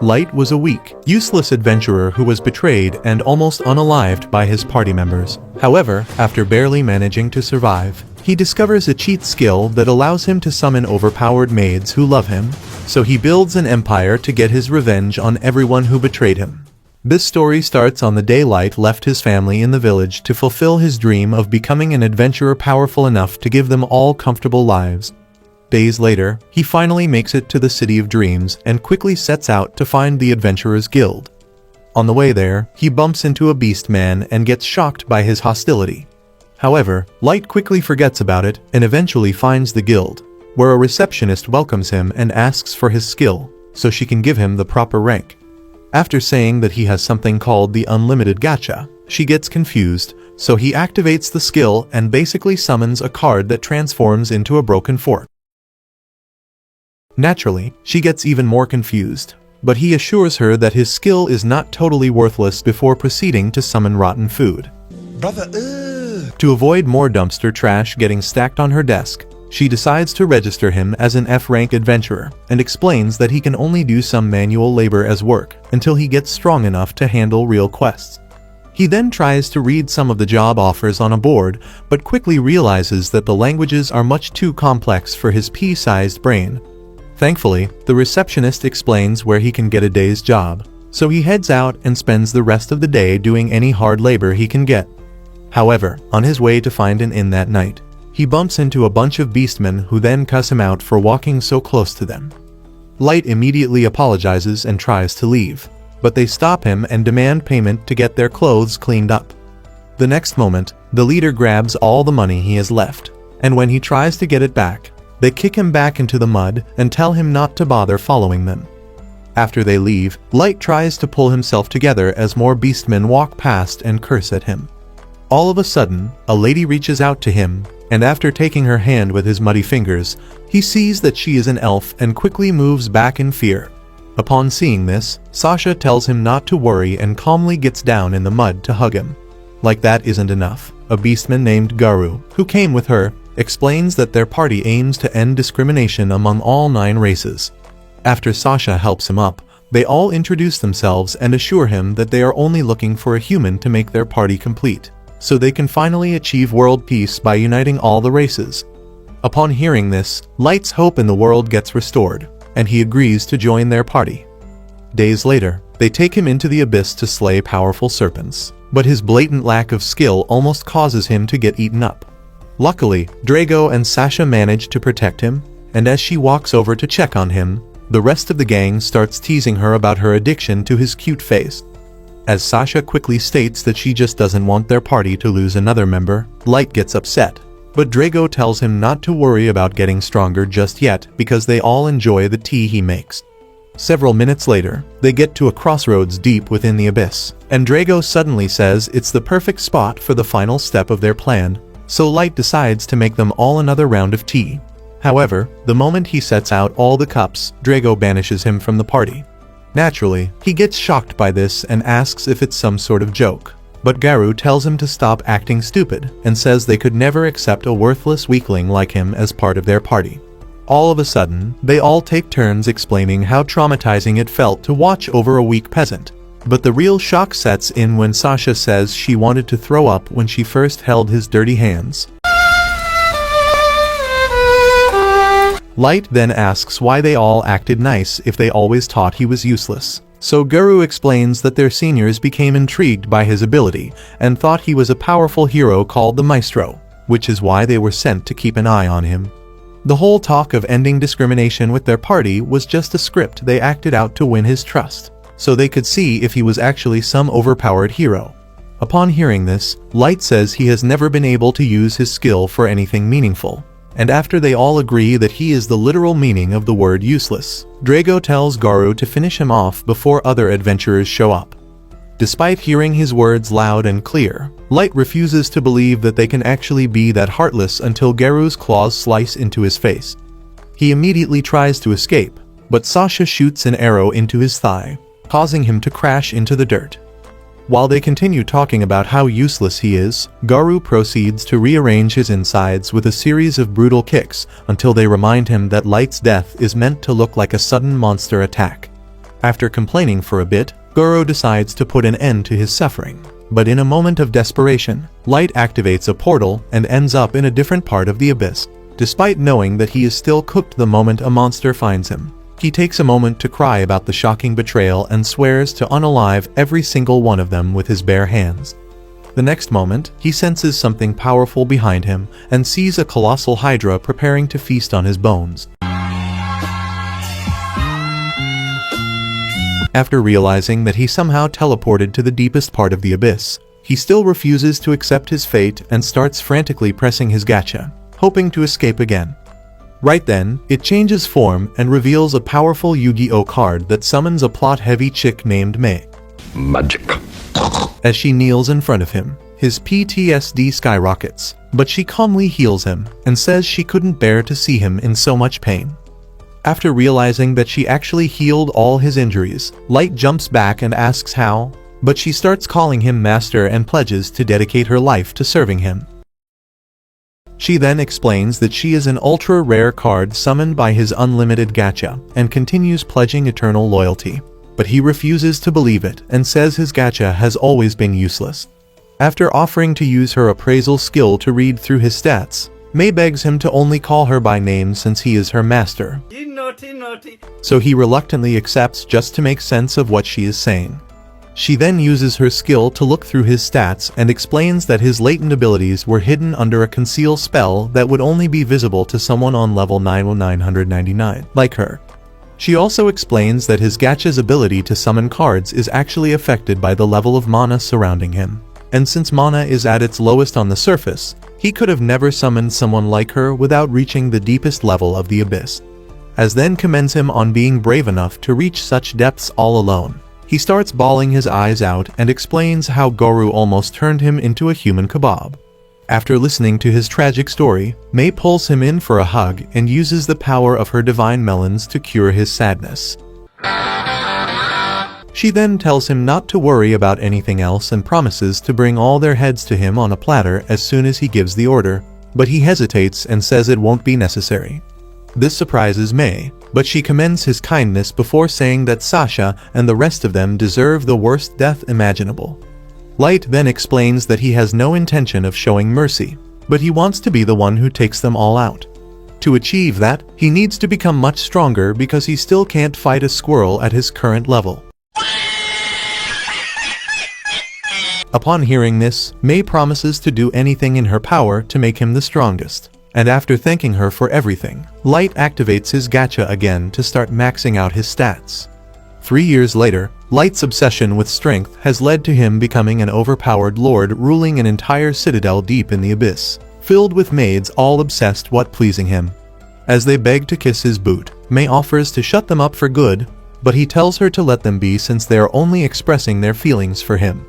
Light was a weak, useless adventurer who was betrayed and almost unalived by his party members. However, after barely managing to survive, he discovers a cheat skill that allows him to summon overpowered maids who love him, so he builds an empire to get his revenge on everyone who betrayed him. This story starts on the day Light left his family in the village to fulfill his dream of becoming an adventurer powerful enough to give them all comfortable lives. Days later, he finally makes it to the City of Dreams and quickly sets out to find the Adventurers Guild. On the way there, he bumps into a beast man and gets shocked by his hostility. However, Light quickly forgets about it and eventually finds the guild, where a receptionist welcomes him and asks for his skill, so she can give him the proper rank. After saying that he has something called the unlimited gacha, she gets confused, so he activates the skill and basically summons a card that transforms into a broken fork. Naturally, she gets even more confused, but he assures her that his skill is not totally worthless before proceeding to summon rotten food. To avoid more dumpster trash getting stacked on her desk, she decides to register him as an F-rank adventurer and explains that he can only do some manual labor as work until he gets strong enough to handle real quests. He then tries to read some of the job offers on a board, but quickly realizes that the languages are much too complex for his pea-sized brain. Thankfully, the receptionist explains where he can get a day's job, so he heads out and spends the rest of the day doing any hard labor he can get. However, on his way to find an inn that night, he bumps into a bunch of beastmen who then cuss him out for walking so close to them. Light immediately apologizes and tries to leave, but they stop him and demand payment to get their clothes cleaned up. The next moment, the leader grabs all the money he has left, and when he tries to get it back, they kick him back into the mud and tell him not to bother following them. After they leave, Light tries to pull himself together as more beastmen walk past and curse at him. All of a sudden, a lady reaches out to him, and after taking her hand with his muddy fingers, he sees that she is an elf and quickly moves back in fear. Upon seeing this, Sasha tells him not to worry and calmly gets down in the mud to hug him. Like that isn't enough, a beastman named Garu, who came with her, explains that their party aims to end discrimination among all 9 races. After Sasha helps him up, they all introduce themselves and assure him that they are only looking for a human to make their party complete, so they can finally achieve world peace by uniting all the races. Upon hearing this, Light's hope in the world gets restored, and he agrees to join their party. Days later, they take him into the abyss to slay powerful serpents, but his blatant lack of skill almost causes him to get eaten up. Luckily, Drago and Sasha manage to protect him, and as she walks over to check on him, the rest of the gang starts teasing her about her addiction to his cute face. As Sasha quickly states that she just doesn't want their party to lose another member, Light gets upset, but Drago tells him not to worry about getting stronger just yet because they all enjoy the tea he makes. Several minutes later, they get to a crossroads deep within the abyss, and Drago suddenly says it's the perfect spot for the final step of their plan, so Light decides to make them all another round of tea. However, the moment he sets out all the cups, Drago banishes him from the party. Naturally, he gets shocked by this and asks if it's some sort of joke, but Garu tells him to stop acting stupid and says they could never accept a worthless weakling like him as part of their party. All of a sudden, they all take turns explaining how traumatizing it felt to watch over a weak peasant. But the real shock sets in when Sasha says she wanted to throw up when she first held his dirty hands. Light then asks why they all acted nice if they always thought he was useless. So Garu explains that their seniors became intrigued by his ability and thought he was a powerful hero called the Maestro, which is why they were sent to keep an eye on him. The whole talk of ending discrimination with their party was just a script they acted out to win his trust, so they could see if he was actually some overpowered hero. Upon hearing this, Light says he has never been able to use his skill for anything meaningful, and after they all agree that he is the literal meaning of the word useless, Drago tells Garu to finish him off before other adventurers show up. Despite hearing his words loud and clear, Light refuses to believe that they can actually be that heartless until Garu's claws slice into his face. He immediately tries to escape, but Sasha shoots an arrow into his thigh, causing him to crash into the dirt. While they continue talking about how useless he is, Garu proceeds to rearrange his insides with a series of brutal kicks until they remind him that Light's death is meant to look like a sudden monster attack. After complaining for a bit, Goro decides to put an end to his suffering. But in a moment of desperation, Light activates a portal and ends up in a different part of the abyss. Despite knowing that he is still cooked the moment a monster finds him, he takes a moment to cry about the shocking betrayal and swears to unalive every single one of them with his bare hands. The next moment, he senses something powerful behind him and sees a colossal hydra preparing to feast on his bones. After realizing that he somehow teleported to the deepest part of the abyss, he still refuses to accept his fate and starts frantically pressing his gacha, hoping to escape again. Right then, it changes form and reveals a powerful Yu-Gi-Oh card that summons a plot-heavy chick named Mei. Magic. As she kneels in front of him, his PTSD skyrockets, but she calmly heals him and says she couldn't bear to see him in so much pain. After realizing that she actually healed all his injuries, Light jumps back and asks how, but she starts calling him master and pledges to dedicate her life to serving him. She then explains that she is an ultra-rare card summoned by his unlimited gacha and continues pledging eternal loyalty. But he refuses to believe it and says his gacha has always been useless. After offering to use her appraisal skill to read through his stats, Mei begs him to only call her by name since he is her master. Naughty. So he reluctantly accepts just to make sense of what she is saying. She then uses her skill to look through his stats and explains that his latent abilities were hidden under a conceal spell that would only be visible to someone on level 999, like her. She also explains that his gacha's ability to summon cards is actually affected by the level of mana surrounding him. And since mana is at its lowest on the surface, he could have never summoned someone like her without reaching the deepest level of the abyss. As then commends him on being brave enough to reach such depths all alone. He starts bawling his eyes out and explains how Goro almost turned him into a human kebab. After listening to his tragic story, Mei pulls him in for a hug and uses the power of her divine melons to cure his sadness. She then tells him not to worry about anything else and promises to bring all their heads to him on a platter as soon as he gives the order, but he hesitates and says it won't be necessary. This surprises Mei, but she commends his kindness before saying that Sasha and the rest of them deserve the worst death imaginable. Light then explains that he has no intention of showing mercy, but he wants to be the one who takes them all out. To achieve that, he needs to become much stronger because he still can't fight a squirrel at his current level. Upon hearing this, Mei promises to do anything in her power to make him the strongest. And after thanking her for everything, Light activates his gacha again to start maxing out his stats. 3 years later, Light's obsession with strength has led to him becoming an overpowered lord ruling an entire citadel deep in the abyss, filled with maids all obsessed with pleasing him. As they beg to kiss his boot, Mei offers to shut them up for good, but he tells her to let them be since they are only expressing their feelings for him.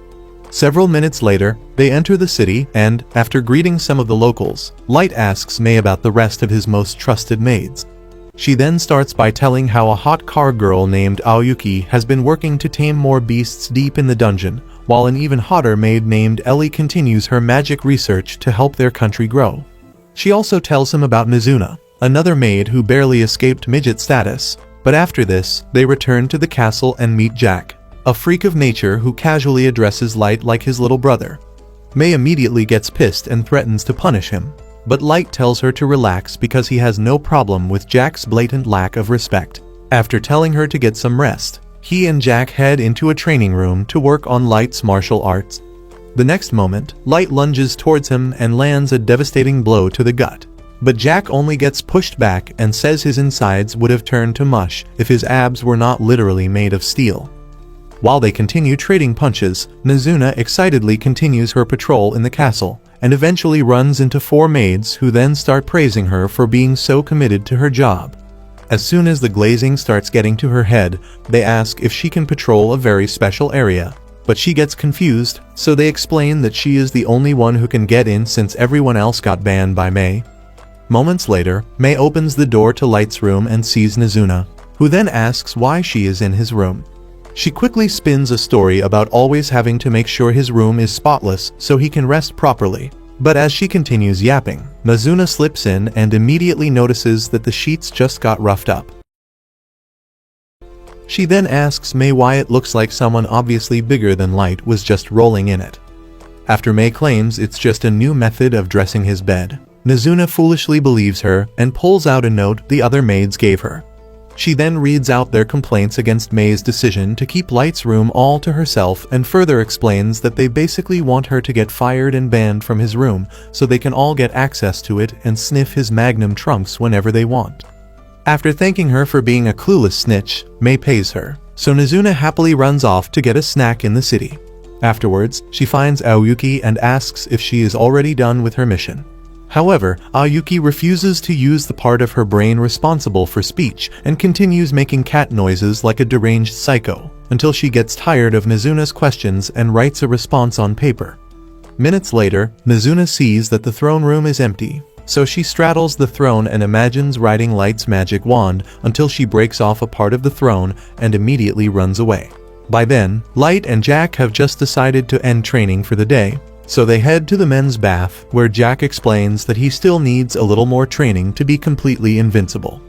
Several minutes later, they enter the city and, after greeting some of the locals, Light asks Mei about the rest of his most trusted maids. She then starts by telling how a hot car girl named Aoyuki has been working to tame more beasts deep in the dungeon, while an even hotter maid named Ellie continues her magic research to help their country grow. She also tells him about Mizuna, another maid who barely escaped midget status, but after this, they return to the castle and meet Jack, a freak of nature who casually addresses Light like his little brother. Mei immediately gets pissed and threatens to punish him, but Light tells her to relax because he has no problem with Jack's blatant lack of respect. After telling her to get some rest, he and Jack head into a training room to work on Light's martial arts. The next moment, Light lunges towards him and lands a devastating blow to the gut. But Jack only gets pushed back and says his insides would have turned to mush if his abs were not literally made of steel. While they continue trading punches, Mizuna excitedly continues her patrol in the castle, and eventually runs into 4 maids who then start praising her for being so committed to her job. As soon as the glazing starts getting to her head, they ask if she can patrol a very special area, but she gets confused, so they explain that she is the only one who can get in since everyone else got banned by Mei. Moments later, Mei opens the door to Light's room and sees Mizuna, who then asks why she is in his room. She quickly spins a story about always having to make sure his room is spotless so he can rest properly. But as she continues yapping, Mizuna slips in and immediately notices that the sheets just got roughed up. She then asks Mei why it looks like someone obviously bigger than Light was just rolling in it. After Mei claims it's just a new method of dressing his bed, Mizuna foolishly believes her and pulls out a note the other maids gave her. She then reads out their complaints against Mei's decision to keep Light's room all to herself and further explains that they basically want her to get fired and banned from his room so they can all get access to it and sniff his magnum trunks whenever they want. After thanking her for being a clueless snitch, Mei pays her, so Mizuna happily runs off to get a snack in the city. Afterwards, she finds Aoyuki and asks if she is already done with her mission. However, Aoyuki refuses to use the part of her brain responsible for speech and continues making cat noises like a deranged psycho, until she gets tired of Mizuna's questions and writes a response on paper. Minutes later, Mizuna sees that the throne room is empty, so she straddles the throne and imagines riding Light's magic wand until she breaks off a part of the throne and immediately runs away. By then, Light and Jack have just decided to end training for the day, so they head to the men's bath, where Jack explains that he still needs a little more training to be completely invincible.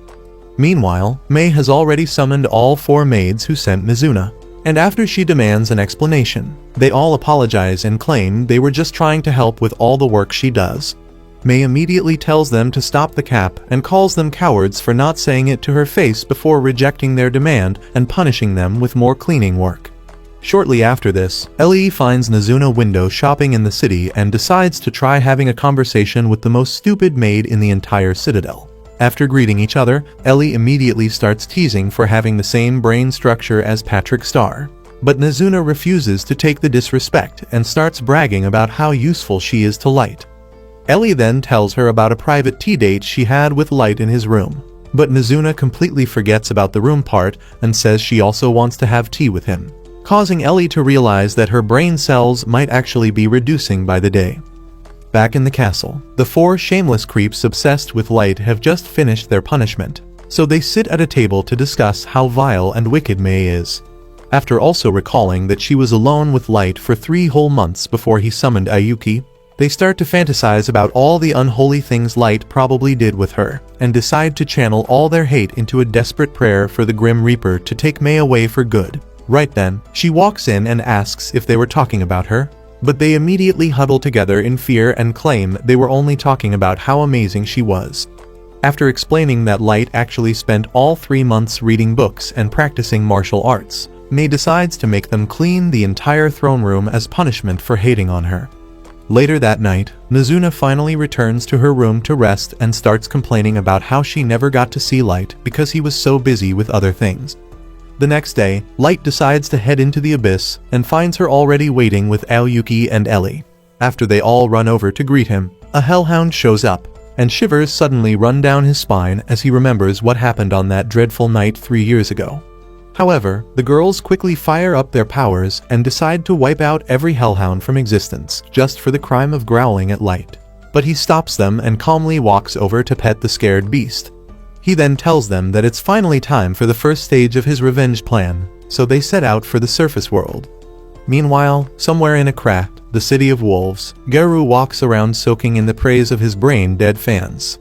Meanwhile, Mei has already summoned all 4 maids who sent Mizuna, and after she demands an explanation, they all apologize and claim they were just trying to help with all the work she does. Mei immediately tells them to stop the cap and calls them cowards for not saying it to her face before rejecting their demand and punishing them with more cleaning work. Shortly after this, Ellie finds Mizuna window shopping in the city and decides to try having a conversation with the most stupid maid in the entire citadel. After greeting each other, Ellie immediately starts teasing for having the same brain structure as Patrick Star. But Mizuna refuses to take the disrespect and starts bragging about how useful she is to Light. Ellie then tells her about a private tea date she had with Light in his room. But Mizuna completely forgets about the room part and says she also wants to have tea with him, causing Ellie to realize that her brain cells might actually be reducing by the day. Back in the castle, the 4 shameless creeps obsessed with Light have just finished their punishment, so they sit at a table to discuss how vile and wicked Mei is. After also recalling that she was alone with Light for 3 whole months before he summoned Aoyuki, they start to fantasize about all the unholy things Light probably did with her, and decide to channel all their hate into a desperate prayer for the Grim Reaper to take Mei away for good. Right then, she walks in and asks if they were talking about her, but they immediately huddle together in fear and claim they were only talking about how amazing she was. After explaining that Light actually spent all 3 months reading books and practicing martial arts, Mei decides to make them clean the entire throne room as punishment for hating on her. Later that night, Mizuna finally returns to her room to rest and starts complaining about how she never got to see Light because he was so busy with other things. The next day, Light decides to head into the abyss and finds her already waiting with Aoyuki and Ellie. After they all run over to greet him, a hellhound shows up, and shivers suddenly run down his spine as he remembers what happened on that dreadful night 3 years ago. However, the girls quickly fire up their powers and decide to wipe out every hellhound from existence just for the crime of growling at Light. But he stops them and calmly walks over to pet the scared beast. He then tells them that it's finally time for the first stage of his revenge plan, so they set out for the surface world. Meanwhile, somewhere in a craft, the city of wolves, Garu walks around soaking in the praise of his brain-dead fans.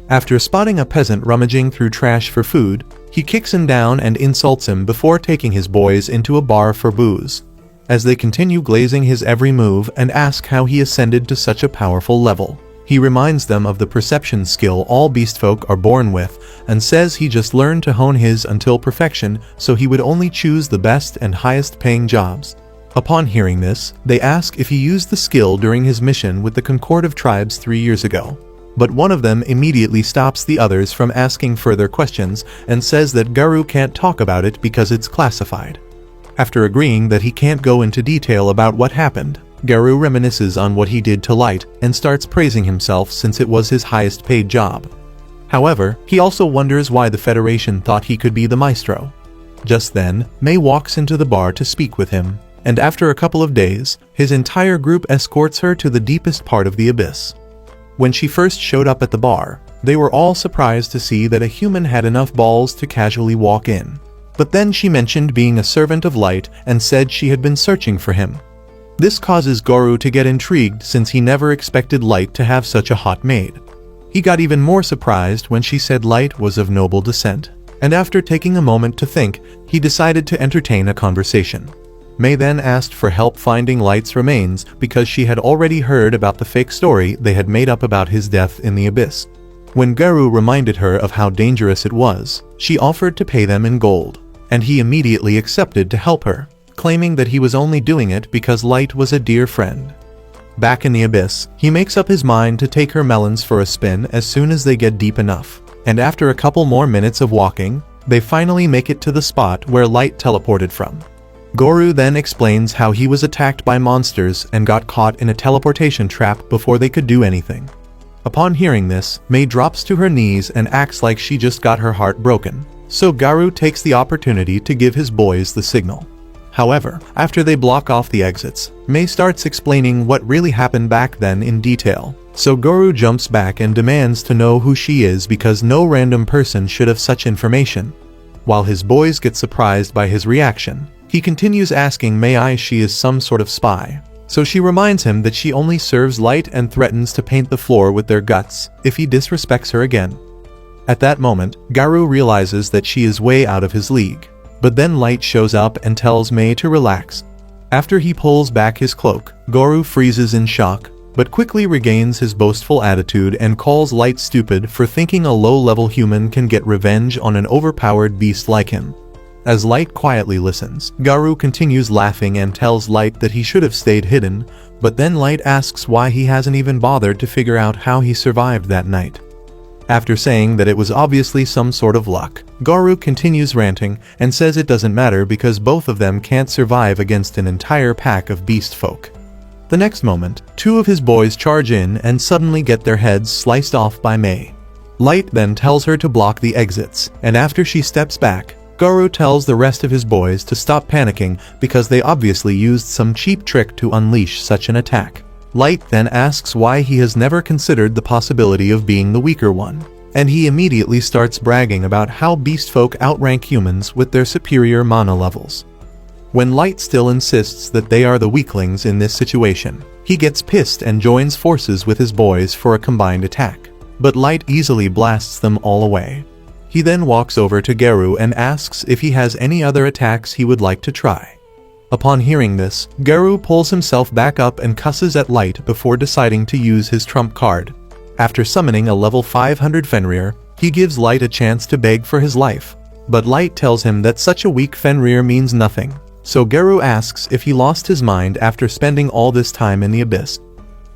After spotting a peasant rummaging through trash for food, he kicks him down and insults him before taking his boys into a bar for booze. As they continue glazing his every move and ask how he ascended to such a powerful level, he reminds them of the perception skill all beastfolk are born with and says he just learned to hone his until perfection so he would only choose the best and highest paying jobs. Upon hearing this, they ask if he used the skill during his mission with the Concord of Tribes 3 years ago. But one of them immediately stops the others from asking further questions and says that Garu can't talk about it because it's classified. After agreeing that he can't go into detail about what happened, Garu reminisces on what he did to Light and starts praising himself since it was his highest paid job. However, he also wonders why the Federation thought he could be the maestro. Just then, Mei walks into the bar to speak with him, and after a couple of days, his entire group escorts her to the deepest part of the abyss. When she first showed up at the bar, they were all surprised to see that a human had enough balls to casually walk in. But then she mentioned being a servant of Light and said she had been searching for him. This causes Garu to get intrigued since he never expected Light to have such a hot maid. He got even more surprised when she said Light was of noble descent. and after taking a moment to think, he decided to entertain a conversation. Mei then asked for help finding Light's remains because she had already heard about the fake story they had made up about his death in the abyss. When Garu reminded her of how dangerous it was, she offered to pay them in gold, and he immediately accepted to help her, claiming that he was only doing it because Light was a dear friend. Back in the abyss, he makes up his mind to take her melons for a spin as soon as they get deep enough, and after a couple more minutes of walking, they finally make it to the spot where Light teleported from. Goru then explains how he was attacked by monsters and got caught in a teleportation trap before they could do anything. Upon hearing this, Mei drops to her knees and acts like she just got her heart broken, so Garu takes the opportunity to give his boys the signal. However, after they block off the exits, Mei starts explaining what really happened back then in detail, so Goru jumps back and demands to know who she is because no random person should have such information. While his boys get surprised by his reaction, he continues asking Mei if she is some sort of spy. So she reminds him that she only serves Light and threatens to paint the floor with their guts if he disrespects her again. At that moment, Garu realizes that she is way out of his league, but then Light shows up and tells Mei to relax. After he pulls back his cloak, Goru freezes in shock, but quickly regains his boastful attitude and calls Light stupid for thinking a low-level human can get revenge on an overpowered beast like him. As Light quietly listens, Garu continues laughing and tells Light that he should have stayed hidden, but then Light asks why he hasn't even bothered to figure out how he survived that night. After saying that it was obviously some sort of luck, Garu continues ranting and says it doesn't matter because both of them can't survive against an entire pack of beast folk. The next moment, two of his boys charge in and suddenly get their heads sliced off by Mei. Light then tells her to block the exits, and after she steps back, Garu tells the rest of his boys to stop panicking because they obviously used some cheap trick to unleash such an attack. Light then asks why he has never considered the possibility of being the weaker one, and he immediately starts bragging about how beast folk outrank humans with their superior mana levels. When Light still insists that they are the weaklings in this situation, he gets pissed and joins forces with his boys for a combined attack, but Light easily blasts them all away. He then walks over to Garu and asks if he has any other attacks he would like to try. Upon hearing this, Garu pulls himself back up and cusses at Light before deciding to use his trump card. After summoning a level 500 Fenrir, he gives Light a chance to beg for his life, but Light tells him that such a weak Fenrir means nothing, so Garu asks if he lost his mind after spending all this time in the abyss.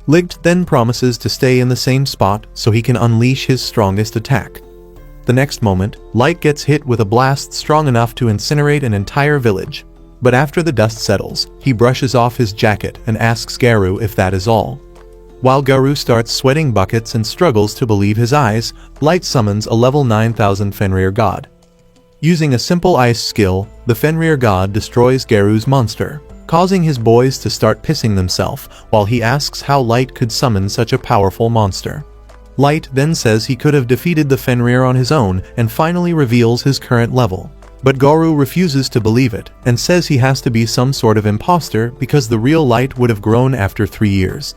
Light then promises to stay in the same spot so he can unleash his strongest attack. The next moment, Light gets hit with a blast strong enough to incinerate an entire village. But after the dust settles, he brushes off his jacket and asks Garu if that is all. While Garu starts sweating buckets and struggles to believe his eyes, Light summons a level 9000 Fenrir god. Using a simple ice skill, the Fenrir god destroys Garu's monster, causing his boys to start pissing themselves while he asks how Light could summon such a powerful monster. Light then says he could have defeated the Fenrir on his own and finally reveals his current level. But Garu refuses to believe it and says he has to be some sort of imposter because the real Light would have grown after 3 years.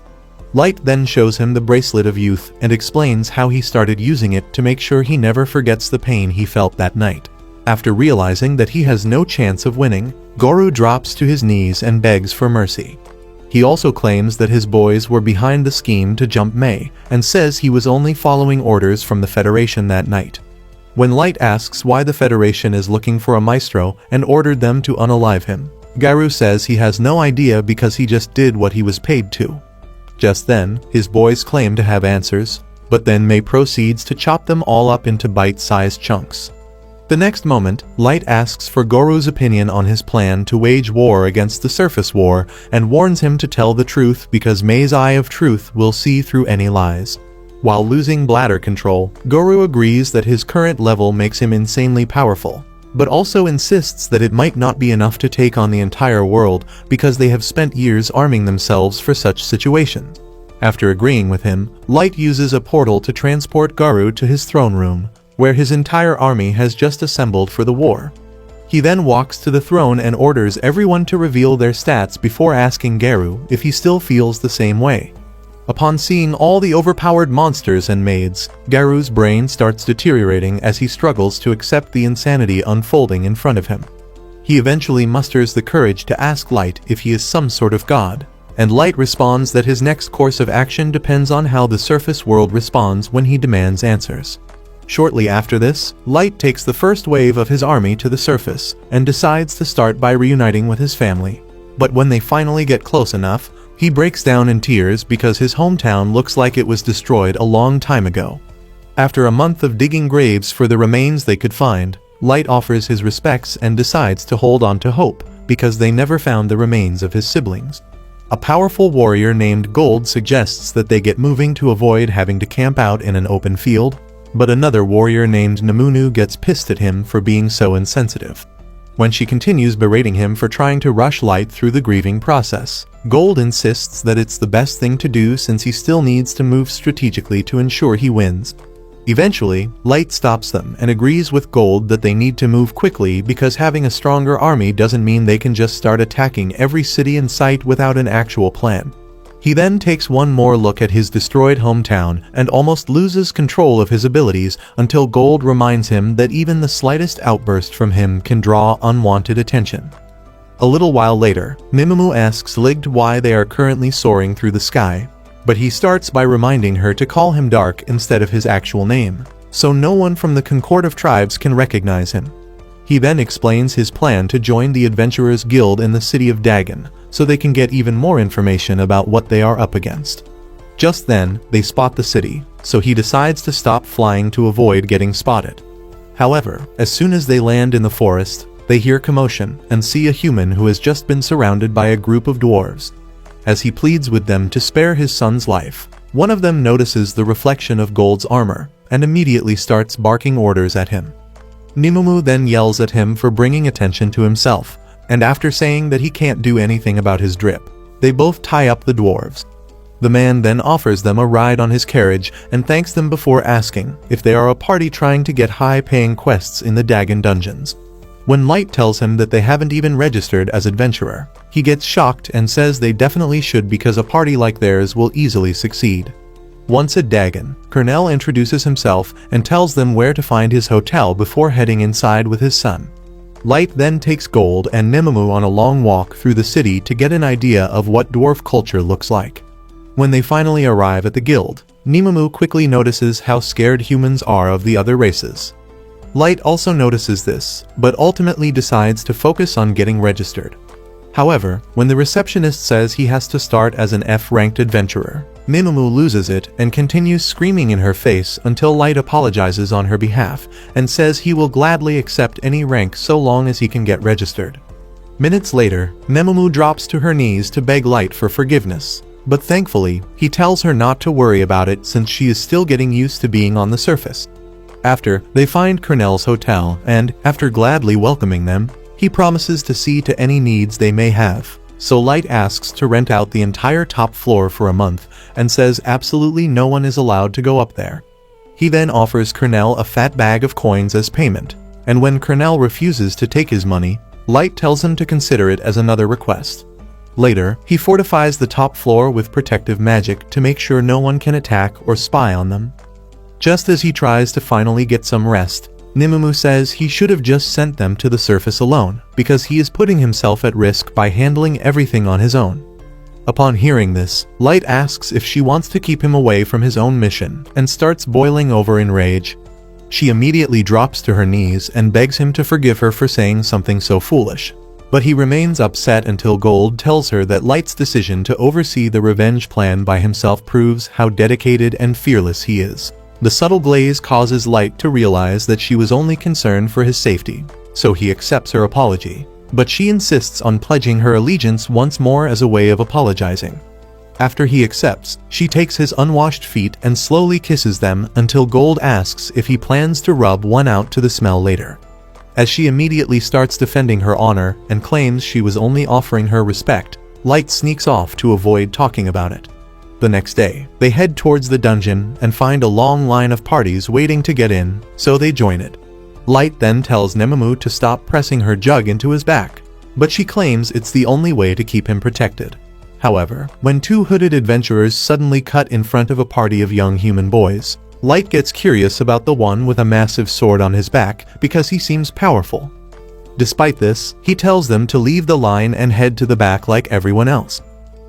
Light then shows him the bracelet of youth and explains how he started using it to make sure he never forgets the pain he felt that night. After realizing that he has no chance of winning, Garu drops to his knees and begs for mercy. He also claims that his boys were behind the scheme to jump Mei and says he was only following orders from the Federation that night. When Light asks why the Federation is looking for a maestro and ordered them to unalive him, Garu says he has no idea because he just did what he was paid to. Just then, his boys claim to have answers, but then Mei proceeds to chop them all up into bite-sized chunks. The next moment, Light asks for Goru's opinion on his plan to wage war against the surface war and warns him to tell the truth because Mei's eye of truth will see through any lies. While losing bladder control, Goru agrees that his current level makes him insanely powerful, but also insists that it might not be enough to take on the entire world because they have spent years arming themselves for such situations. After agreeing with him, Light uses a portal to transport Garu to his throne room, where his entire army has just assembled for the war. He then walks to the throne and orders everyone to reveal their stats before asking Garu if he still feels the same way. Upon seeing all the overpowered monsters and maids, Garu's brain starts deteriorating as he struggles to accept the insanity unfolding in front of him. He eventually musters the courage to ask Light if he is some sort of god, and Light responds that his next course of action depends on how the surface world responds when he demands answers. Shortly after this, Light takes the first wave of his army to the surface and decides to start by reuniting with his family. But when they finally get close enough, he breaks down in tears because his hometown looks like it was destroyed a long time ago. After a month of digging graves for the remains they could find, Light offers his respects and decides to hold on to hope because they never found the remains of his siblings. A powerful warrior named Gold suggests that they get moving to avoid having to camp out in an open field, but another warrior named Namunu gets pissed at him for being so insensitive. When she continues berating him for trying to rush Light through the grieving process, Gold insists that it's the best thing to do since he still needs to move strategically to ensure he wins. Eventually, Light stops them and agrees with Gold that they need to move quickly because having a stronger army doesn't mean they can just start attacking every city in sight without an actual plan. He then takes one more look at his destroyed hometown and almost loses control of his abilities until Gold reminds him that even the slightest outburst from him can draw unwanted attention. A little while later, Mimemu asks Ligd why they are currently soaring through the sky, but he starts by reminding her to call him Dark instead of his actual name, so no one from the Concord of Tribes can recognize him. He then explains his plan to join the Adventurers Guild in the city of Dagon, so they can get even more information about what they are up against. Just then, they spot the city, so he decides to stop flying to avoid getting spotted. However, as soon as they land in the forest, they hear commotion and see a human who has just been surrounded by a group of dwarves. As he pleads with them to spare his son's life, one of them notices the reflection of Gold's armor and immediately starts barking orders at him. Nimemu then yells at him for bringing attention to himself, and after saying that he can't do anything about his drip, they both tie up the dwarves. The man then offers them a ride on his carriage and thanks them before asking if they are a party trying to get high-paying quests in the Dagon dungeons. When Light tells him that they haven't even registered as adventurer, he gets shocked and says they definitely should because a party like theirs will easily succeed. Once at Dagon, Cornell introduces himself and tells them where to find his hotel before heading inside with his son. Light then takes Gold and Nimemu on a long walk through the city to get an idea of what dwarf culture looks like. When they finally arrive at the guild, Nimemu quickly notices how scared humans are of the other races. Light also notices this, but ultimately decides to focus on getting registered. However, when the receptionist says he has to start as an F-ranked adventurer, Nimemu loses it and continues screaming in her face until Light apologizes on her behalf and says he will gladly accept any rank so long as he can get registered. Minutes later, Nimemu drops to her knees to beg Light for forgiveness, but thankfully, he tells her not to worry about it since she is still getting used to being on the surface. After, they find Cornell's hotel and, after gladly welcoming them, he promises to see to any needs they may have, so Light asks to rent out the entire top floor for a month and says absolutely no one is allowed to go up there. He then offers Cornell a fat bag of coins as payment, and when Cornell refuses to take his money, Light tells him to consider it as another request. Later, he fortifies the top floor with protective magic to make sure no one can attack or spy on them. Just as he tries to finally get some rest, Nimemu says he should have just sent them to the surface alone, because he is putting himself at risk by handling everything on his own. Upon hearing this, Light asks if she wants to keep him away from his own mission, and starts boiling over in rage. She immediately drops to her knees and begs him to forgive her for saying something so foolish. But he remains upset until Gold tells her that Light's decision to oversee the revenge plan by himself proves how dedicated and fearless he is. The subtle glaze causes Light to realize that she was only concerned for his safety, so he accepts her apology, but she insists on pledging her allegiance once more as a way of apologizing. After he accepts, she takes his unwashed feet and slowly kisses them until Gold asks if he plans to rub one out to the smell later. As she immediately starts defending her honor and claims she was only offering her respect, Light sneaks off to avoid talking about it. The next day, they head towards the dungeon and find a long line of parties waiting to get in, so they join it. Light then tells Nimemu to stop pressing her jug into his back, but she claims it's the only way to keep him protected. However, when two hooded adventurers suddenly cut in front of a party of young human boys, Light gets curious about the one with a massive sword on his back because he seems powerful. Despite this, he tells them to leave the line and head to the back like everyone else.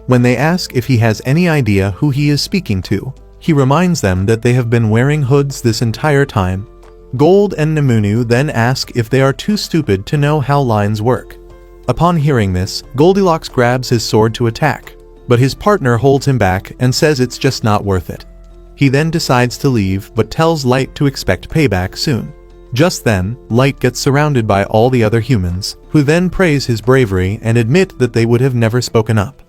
When they ask if he has any idea who he is speaking to, he reminds them that they have been wearing hoods this entire time. Gold and Nemunu then ask if they are too stupid to know how lines work. Upon hearing this, Goldilocks grabs his sword to attack, but his partner holds him back and says it's just not worth it. He then decides to leave but tells Light to expect payback soon. Just then, Light gets surrounded by all the other humans, who then praise his bravery and admit that they would have never spoken up.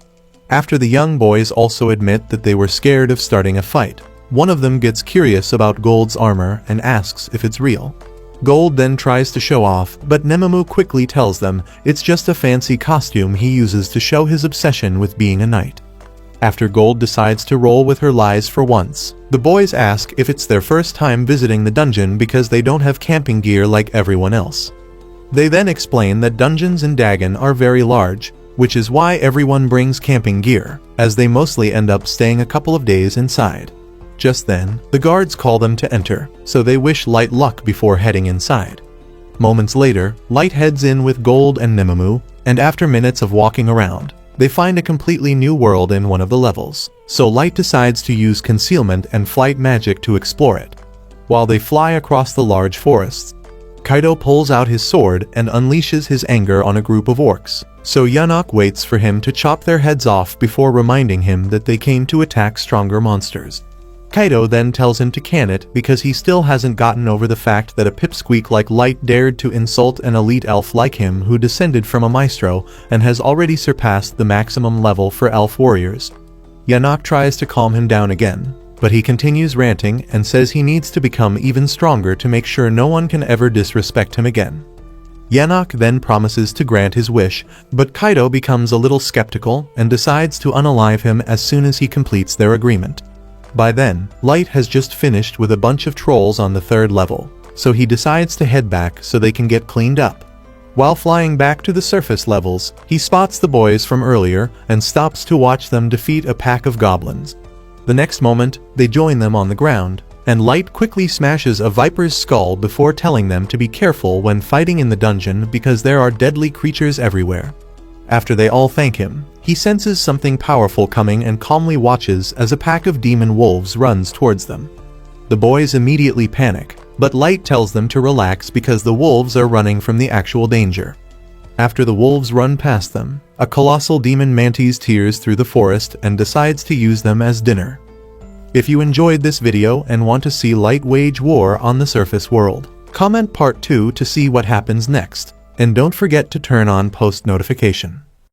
After the young boys also admit that they were scared of starting a fight, one of them gets curious about Gold's armor and asks if it's real. Gold then tries to show off, but Nememu quickly tells them it's just a fancy costume he uses to show his obsession with being a knight. After Gold decides to roll with her lies for once, the boys ask if it's their first time visiting the dungeon because they don't have camping gear like everyone else. They then explain that dungeons in Dagon are very large, which is why everyone brings camping gear, as they mostly end up staying a couple of days inside. Just then, the guards call them to enter, so they wish Light luck before heading inside. Moments later, Light heads in with Gold and Nememu, and after minutes of walking around, they find a completely new world in one of the levels, so Light decides to use concealment and flight magic to explore it. While they fly across the large forests, Kaido pulls out his sword and unleashes his anger on a group of orcs, so Yanok waits for him to chop their heads off before reminding him that they came to attack stronger monsters. Kaido then tells him to can it because he still hasn't gotten over the fact that a pipsqueak like Light dared to insult an elite elf like him who descended from a maestro and has already surpassed the maximum level for elf warriors. Yanok tries to calm him down again, but he continues ranting and says he needs to become even stronger to make sure no one can ever disrespect him again. Yanok then promises to grant his wish, but Kaido becomes a little skeptical and decides to unalive him as soon as he completes their agreement. By then, Light has just finished with a bunch of trolls on the 3rd level, so he decides to head back so they can get cleaned up. While flying back to the surface levels, he spots the boys from earlier and stops to watch them defeat a pack of goblins. The next moment, they join them on the ground, and Light quickly smashes a viper's skull before telling them to be careful when fighting in the dungeon because there are deadly creatures everywhere. After they all thank him, he senses something powerful coming and calmly watches as a pack of demon wolves runs towards them. The boys immediately panic, but Light tells them to relax because the wolves are running from the actual danger. After the wolves run past them, a colossal demon mantis tears through the forest and decides to use them as dinner. If you enjoyed this video and want to see Light wage war on the surface world, comment part 2 to see what happens next, and don't forget to turn on post notification.